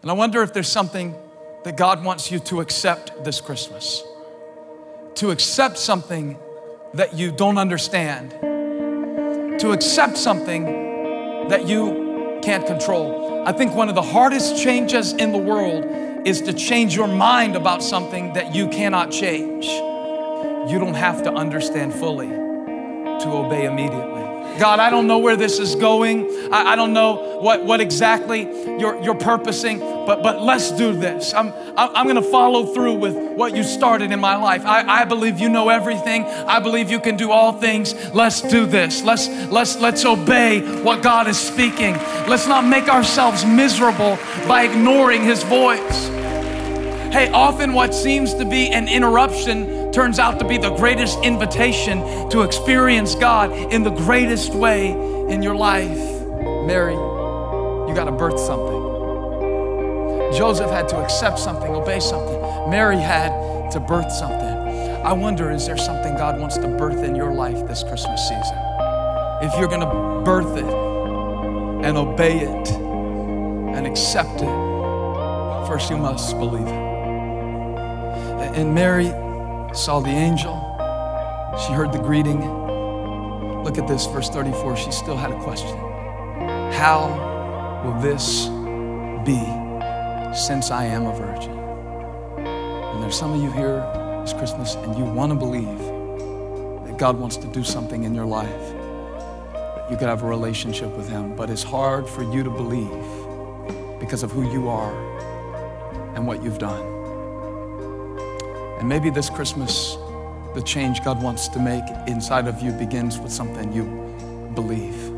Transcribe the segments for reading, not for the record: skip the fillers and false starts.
And I wonder if there's something that God wants you to accept this Christmas. To accept something that you don't understand. To accept something that you can't control. I think one of the hardest changes in the world is to change your mind about something that you cannot change. You don't have to understand fully to obey immediately. God, I don't know where this is going. I don't know what exactly you're purposing, but let's do this. I'm gonna follow through with what you started in my life. I believe you know everything. I believe you can do all things. Let's do this. Let's obey what God is speaking. Let's not make ourselves miserable by ignoring His voice. Hey, often what seems to be an interruption turns out to be the greatest invitation to experience God in the greatest way in your life. Mary, you got to birth something. Joseph had to accept something, obey something. Mary had to birth something. I wonder, is there something God wants to birth in your life this Christmas season? If you're going to birth it and obey it and accept it, first you must believe it. And Mary saw the angel. She heard the greeting. Look at this, verse 34. She still had a question. How will this be since I am a virgin? And there's some of you here this Christmas and you want to believe that God wants to do something in your life, that you could have a relationship with Him, but it's hard for you to believe because of who you are and what you've done. And maybe this Christmas, the change God wants to make inside of you begins with something you believe.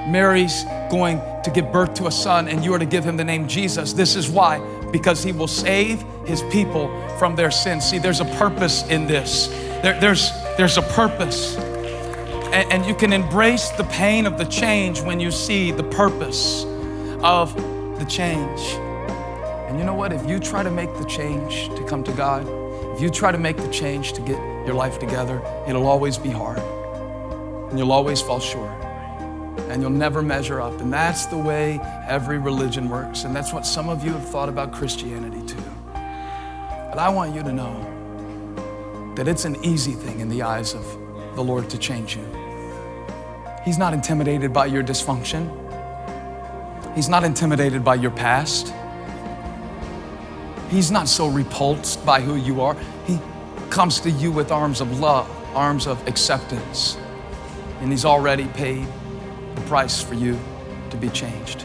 Mary's going to give birth to a son and you are to give him the name Jesus. This is why, because He will save His people from their sins. See, there's a purpose in this. There's a purpose. And you can embrace the pain of the change when you see the purpose of the change. And you know what? If you try to make the change to come to God, if you try to make the change to get your life together, it'll always be hard. And you'll always fall short. And you'll never measure up. And that's the way every religion works. And that's what some of you have thought about Christianity too. But I want you to know that it's an easy thing in the eyes of the Lord to change you. He's not intimidated by your dysfunction. He's not intimidated by your past. He's not so repulsed by who you are. He comes to you with arms of love, arms of acceptance. And He's already paid the price for you to be changed.